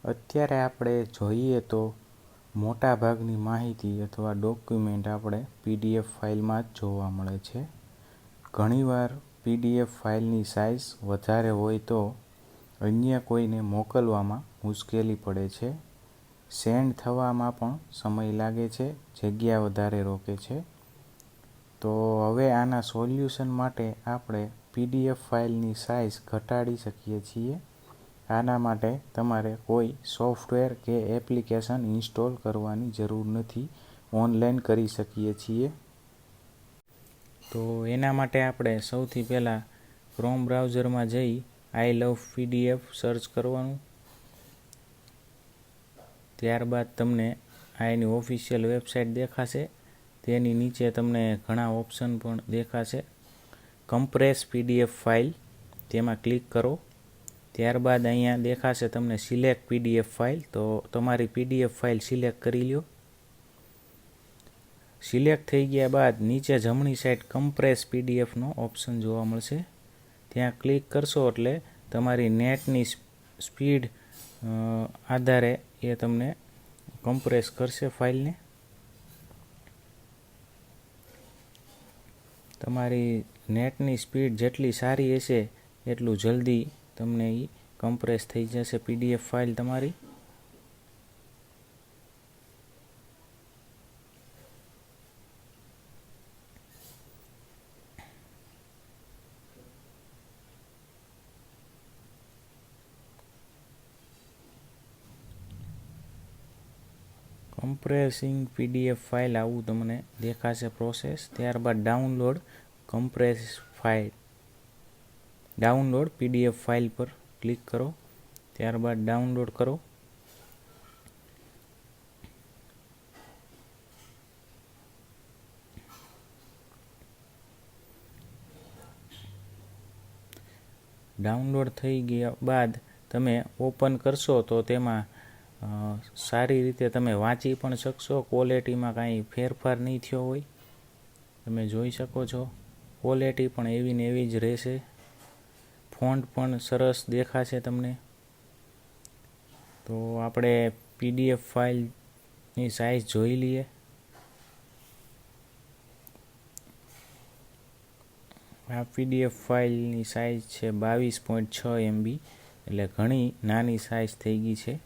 અત્યારે આપણે જોઈએ તો મોટા ભાગની માહિતી અથવા ડોક્યુમેન્ટ આપણે પીડીએફ ફાઇલમાં જ જોવા મળે છે. ઘણીવાર પીડીએફ ફાઇલની સાઇઝ વધારે હોય તો અન્ય કોઈને મોકલવામાં મુશ્કેલી પડે છે. સેન્ડ થવામાં પણ સમય લાગે છે, જગ્યા વધારે રોકે છે. તો હવે આના સોલ્યુશન માટે આપણે પીડીએફ ફાઇલની સાઇઝ ઘટાડી શકીએ છીએ. આના માટે તમારે કોઈ સોફ્ટવેર કે એપ્લિકેશન ઇન્સ્ટોલ કરવાની જરૂર નથી, ઓનલાઈન કરી શકીએ છીએ. તો એના માટે આપણે સૌથી પહેલાં ક્રોમ બ્રાઉઝરમાં જઈ આઈ લવ પીડીએફ સર્ચ કરવાનું. ત્યારબાદ તમને આની ઓફિશિયલ વેબસાઇટ દેખાશે. તેની નીચે તમને ઘણા ઓપ્શન પણ દેખાશે. કમ્પ્રેસ પીડીએફ ફાઇલ તેમાં ક્લિક કરો. ત્યારબાદ અહીંયા દેખાશે તમને સિલેક્ટ પીડીએફ ફાઇલ. તો તમારી પીડીએફ ફાઇલ સિલેક્ટ કરી લ્યો. સિલેક્ટ થઈ ગયા બાદ નીચે જમણી સાઈડ કમ્પ્રેસ પીડીએફનો ઓપ્શન જોવા મળશે. ત્યાં ક્લિક કરશો એટલે તમારી નેટની સ્પીડ આધારે એ તમને કમ્પ્રેસ કરશે ફાઇલને. તમારી નેટની સ્પીડ જેટલી સારી હશે એટલું જલ્દી તમને એ કમ્પ્રેસ થઈ જશે પીડીએફ ફાઇલ તમારી. કમ્પ્રેસિંગ પીડીએફ ફાઇલ આવું તમને દેખાશે પ્રોસેસ. ત્યારબાદ download compress file, download PDF file પર ક્લિક કરો. ત્યારબાદ ડાઉનલોડ કરો. ડાઉનલોડ થઈ ગયા બાદ તમે ઓપન કરશો તો તેમાં સારી રીતે તમે વાંચી પણ શકશો. ક્વોલિટીમાં કાંઈ ફેરફાર નહીં થયો હોય, તમે જોઈ શકો છો. ક્વોલિટી પણ એવી ને એવી જ રહેશે. ફોન્ટ પણ સરસ દેખાશે તમને. તો આપણે પીડીએફ ફાઇલની સાઇઝ જોઈ લઈએ. આ પીડીએફ ફાઇલની સાઇઝ છે 22.6 MB, એટલે ઘણી નાની સાઇઝ થઈ ગઈ છે.